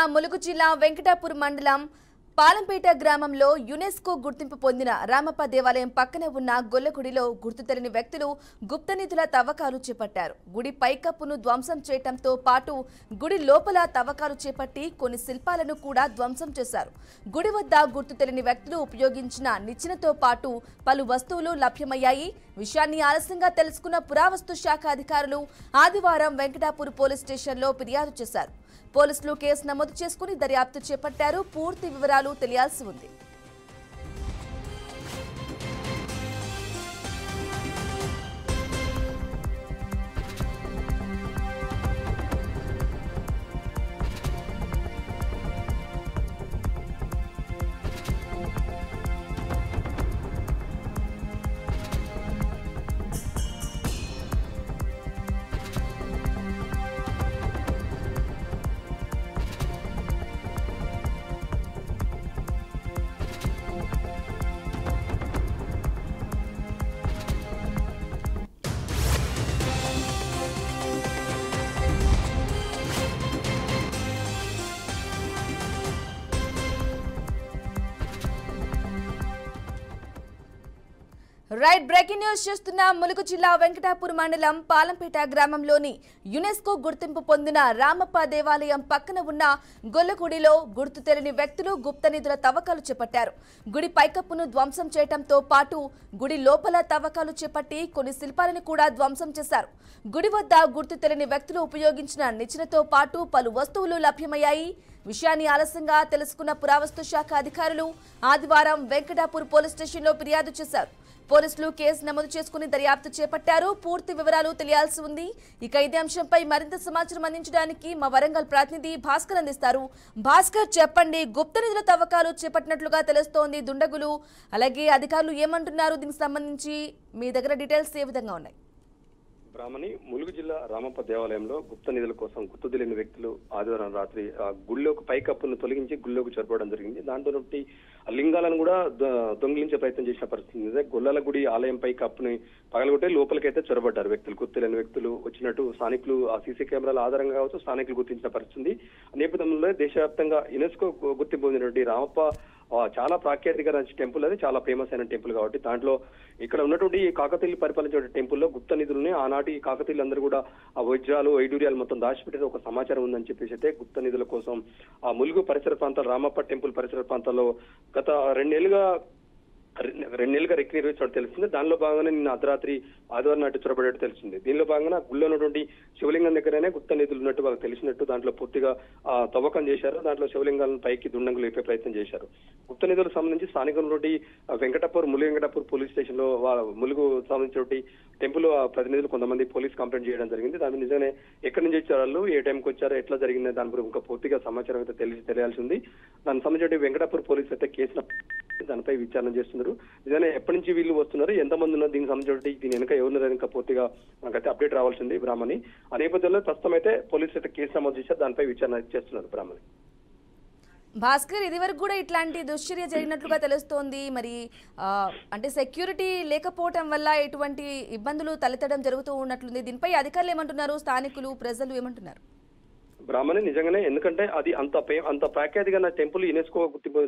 ములుగు జిల్లా వెంకటాపూర్ మండలం పాలంపేట గ్రామంలో యునెస్కో గుర్తింపు పొందిన రామప్ప దేవాలయం పక్కనే ఉన్న గొల్లగుడిలో గుర్తు తెలియని వ్యక్తులు గుప్త నిధుల తవ్వకాలు చేపట్టారు. గుడి పైకప్పును ధ్వంసం చేయడంతో పాటు గుడి లోపల తవ్వకాలు చేపట్టి కొన్ని శిల్పాలను కూడా ధ్వంసం చేశారు. గుడి వద్ద గుర్తు తెలియని వ్యక్తులు ఉపయోగించిన నిచ్చెనతో పాటు పలు వస్తువులు లభ్యమయ్యాయి. విషయాన్ని ఆలస్యంగా తెలుసుకున్న పురావస్తు శాఖ అధికారులు ఆదివారం వెంకటాపూర్ పోలీస్ స్టేషన్లో ఫిర్యాదు చేశారు. పోలీసులు కేసు నమోదు చేసుకుని దర్యాప్తు చేపట్టారు. పూర్తి వివరాలు తెలియాల్సి ఉంది. రైట్ బ్రేకింగ్ న్యూస్ చూస్తున్న ములుగు జిల్లా వెంకటాపూర్ మండలం పాలంపేట గ్రామంలోని యునెస్కో గుర్తింపు పొందిన రామప్ప దేవాలయం పక్కన ఉన్న గొల్లగుడిలో గుర్తు తెలియని వ్యక్తులు గుప్త నిధుల తవ్వకాలు చేపట్టారు. గుడి పైకప్పును ధ్వంసం చేయడంతో పాటు గుడి లోపల తవ్వకాలు చేపట్టి కొన్ని శిల్పాలను కూడా ధ్వంసం చేశారు. గుడి వద్ద గుర్తు తెలియని వ్యక్తులు ఉపయోగించిన నిచ్చెనతో పాటు పలు వస్తువులు లభ్యమయ్యాయి. విషయాన్ని ఆలస్యంగా తెలుసుకున్న పురావస్తు శాఖ అధికారులు ఆదివారం వెంకటాపూర్ పోలీస్ స్టేషన్లో ఫిర్యాదు చేశారు. పోలీసులు కేసు నమోదు చేసుకుని దర్యాప్తు చేపట్టారు. పూర్తి వివరాలు తెలియాల్సి ఉంది. ఇక ఇదే అంశంపై మరింత సమాచారం అందించడానికి మా వరంగల్ ప్రతినిధి భాస్కర్ అందిస్తారు. భాస్కర్, చెప్పండి, గుప్త నిధుల తవ్వకాలు చేపట్టినట్లుగా తెలుస్తోంది. దుండగులు అలాగే అధికారులు ఏమంటున్నారు? దీనికి సంబంధించి మీ దగ్గర డీటెయిల్స్ ఏ విధంగా ఉన్నాయి? బ్రాహ్మణి ములుగు జిల్లా రామప్ప దేవాలయంలో గుప్త నిధుల కోసం గుర్తు తెలియని వ్యక్తులు ఆదివారం రాత్రి గుళ్ళోకి పైకప్పును తొలగించి గుళ్ళోకి చొరబడడం జరిగింది. దాంతో లింగాలను కూడా దొంగిలించే ప్రయత్నం చేసిన పరిస్థితి. గొల్లల గుడి ఆలయం పైకప్పుని పగలగొట్టే లోపలికైతే చొరబడ్డారు వ్యక్తులు. గుర్తు తెలియని వ్యక్తులు వచ్చినట్టు స్థానికులు ఆ సీసీ కెమెరాల ఆధారంగా కావచ్చు స్థానికులు గుర్తించిన పరిస్థితి. నేపథ్యంలో దేశవ్యాప్తంగా యునెస్కో గుర్తింపు పొందినటువంటి రామప్ప చాలా ప్రాఖ్యాతిగా టెంపుల్, అది చాలా ఫేమస్ అయిన టెంపుల్ కాబట్టి దాంట్లో ఇక్కడ ఉన్నటువంటి కాకతీయులు పరిపాలించే టెంపుల్లో గుప్త నిధులని ఆనాటి కాకతీయులు అందరూ కూడా ఆ వజ్రాలు వైడూర్యాలు మొత్తం దాచిపెట్టే ఒక సమాచారం ఉందని చెప్పేసి అయితే గుప్త నిధుల కోసం ఆ ములుగు పరిసర ప్రాంతాలు రామప్ప టెంపుల్ పరిసర ప్రాంతాల్లో గత 2 నెలలుగా రెక్కి నిర్వహించినట్టు తెలుస్తుంది. దానిలో భాగంగానే నిన్న అర్ధరాత్రి ఆదివారం నాటి చొరబడేట్టు తెలిసింది. దీనిలో భాగంగా గుళ్ళో ఉన్నటువంటి శివలింగం దగ్గరనే గుప్త నిధులు ఉన్నట్టు వాళ్ళకి తెలిసినట్టు దాంట్లో పూర్తిగా తవ్వకం చేశారు. దాంట్లో శివలింగాలను పైకి దుండంగులు లేపే ప్రయత్నం చేశారు. గుప్త నిధులకు సంబంధించి స్థానికంలోటి ములుగు వెంకటాపూర్ పోలీస్ స్టేషన్ లో ములుగు సంబంధించినటువంటి టెంపుల్ ప్రతినిధులు కొంతమంది పోలీస్ కంప్లైంట్ చేయడం జరిగింది. దాని నిజంగానే ఎక్కడి నుంచి వచ్చారు వాళ్ళు, ఏ టైంకి వచ్చారో, ఎట్లా జరిగింది దాని గురించి ఇంకా పూర్తిగా సమాచారం అయితే తెలియాల్సి ఉంది. దానికి సంబంధించి వెంకటాపూర్ పోలీసు అయితే కేసును దానిపై విచారణ చేస్తున్నారు. నిజంగా ఎప్పటి నుంచి వీళ్ళు వస్తున్నారు, ఎంతమంది ఉన్నారు, దీనికి సంబంధించి దీని వెనక ఎవరున్నారు ఇంకా పూర్తిగా మనకైతే అప్డేట్ రావాల్సింది బ్రాహ్మణి. ఆ నేపథ్యంలో ప్రస్తుతం అయితే పోలీసులు అయితే కేసు నమోదు చేశారు, దానిపై విచారణ చేస్తున్నారు బ్రాహ్మణి. భాస్కర్, ఇదివరకు కూడా ఇట్లాంటి దుశ్చర్య జరిగినట్లుగా తెలుస్తోంది. మరి అంటే సెక్యూరిటీ లేకపోవటం వల్ల ఎటువంటి ఇబ్బందులు తలెత్తడం జరుగుతూ ఉన్నట్లుంది. దీనిపై అధికారులు ఏమంటున్నారు, స్థానికులు ప్రజలు ఏమంటున్నారు? బ్రాహ్మణి నిజంగానే, ఎందుకంటే అది అంత ప్రాఖ్యాతిగా టెంపుల్ యునెస్కో గుర్తింపు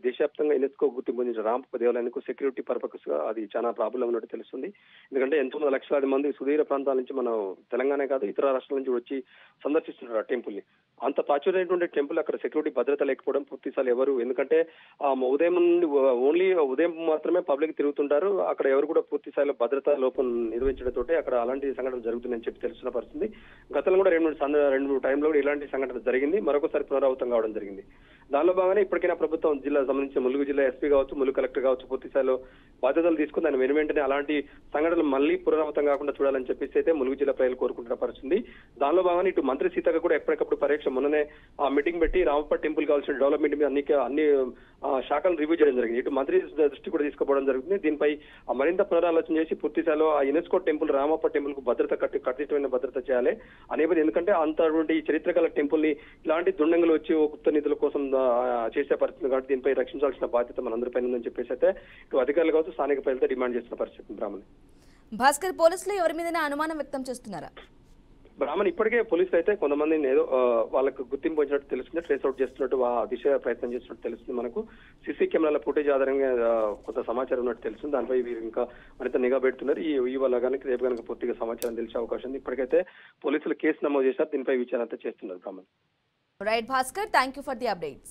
దేశవ్యాప్తంగా యునెస్కో గుర్తింపు పొందిన రామప్ప దేవాలయానికి సెక్యూరిటీ పర్పస్ గా అది చాలా ప్రాబ్లం ఉన్నట్టు తెలుస్తుంది. ఎందుకంటే ఎంతో లక్షలాది మంది సుదూర ప్రాంతాల నుంచి మనం తెలంగాణ కాదు ఇతర రాష్ట్రాల నుంచి వచ్చి సందర్శిస్తున్నారు ఆ టెంపుల్ ని. అంత ప్రాచుర్యమైనటువంటి టెంపుల్ అక్కడ సెక్యూరిటీ భద్రత లేకపోవడం పూర్తిసార్లు ఎవరు, ఎందుకంటే ఉదయం నుండి ఓన్లీ ఉదయం మాత్రమే పబ్లిక్ తిరుగుతుంటారు. అక్కడ ఎవరు కూడా పూర్తి స్థాయిలో భద్రతా లోపం నిర్వహించడంతో అక్కడ అలాంటి సంఘటనలు జరుగుతున్నాయని చెప్పి తెలుస్తున్న పరిస్థితి. గతంలో కూడా 2-3 టైంలో కూడా ఇలాంటి సంఘటన జరిగింది, మరొకసారి పునరావృతం కావడం జరిగింది. దానిలో భాగంగానే ఇప్పటికైనా ప్రభుత్వం జిల్లా సంబంధించిన ములుగు జిల్లా ఎస్పీ కావచ్చు, ములుగు కలెక్టర్ కావచ్చు పూర్తి స్థాయిలో బాధ్యతలు తీసుకుని దాని వెంటనే అలాంటి సంఘటనలు మళ్ళీ పునరావృతం కాకుండా చూడాలని చెప్పేసి అయితే ములుగు జిల్లా ప్రజలు కోరుకుంటున్న పరిస్థితి. దానిలో భాగంగా ఇటు మంత్రి సీతక్క కూడా ఎప్పటికప్పుడు పరీక్ష మొన్ననే ఆ మీటింగ్ పెట్టి రామప్ప టెంపుల్ కావాల్సిన డెవలప్మెంట్ మీద అన్ని శాఖలను రివ్యూ చేయడం జరిగింది. ఇటు మంత్రి దృష్టి కూడా తీసుకుపోవడం జరుగుతుంది. దీనిపై మరింత పునరాలోచన చేసి పూర్తి స్థాయిలో ఆ యునెస్కో టెంపుల్ రామప్ప టెంపుల్ కు భద్రత కట్టుదిట్టమైన భద్రత చేయాలి అనేది. ఎందుకంటే అంతటువంటి చరిత్ర గల టెంపుల్ ని ఇలాంటి దుండంగులు వచ్చి గుప్త నిధుల కోసం చేసే పరిస్థితి కాబట్టి దీనిపై రక్షించాల్సిన బాధ్యత మనందరిపై ఉందని చెప్పేసి అయితే ఇటు అధికారులు కావచ్చు స్థానిక ప్రజలతో డిమాండ్ చేస్తున్న పరిస్థితి. బ్రాహ్మణి భాస్కర్, పోలీసులు ఎవరి మీద అనుమానం వ్యక్తం చేస్తున్నారా? బ్రాహ్మణ్ ఇప్పటికే పోలీసులు అయితే కొంతమందిని ఏదో వాళ్ళకు గుర్తింపు వచ్చినట్టు తెలుస్తుంది, ట్రేస్ అవుట్ చేస్తున్నట్టు దిశ ప్రయత్నం చేస్తున్నట్టు తెలుస్తుంది. మనకు సీసీ కెమెరాల ఫుటేజ్ ఆధారంగా కొంత సమాచారం ఉన్నట్టు తెలుస్తుంది. దానిపై వీరు ఇంకా మరింత నిఘా పెడుతున్నారు. ఈ వల్ల కనుక రేపు కనుక పూర్తిగా సమాచారం తెలిసే అవకాశం ఉంది. ఇప్పటికైతే పోలీసులు కేసు నమోదు చేశారు, దీనిపై విచారణ చేస్తున్నారు. బ్రాహ్మణ్. Right Bhaskar, thank you for the updates.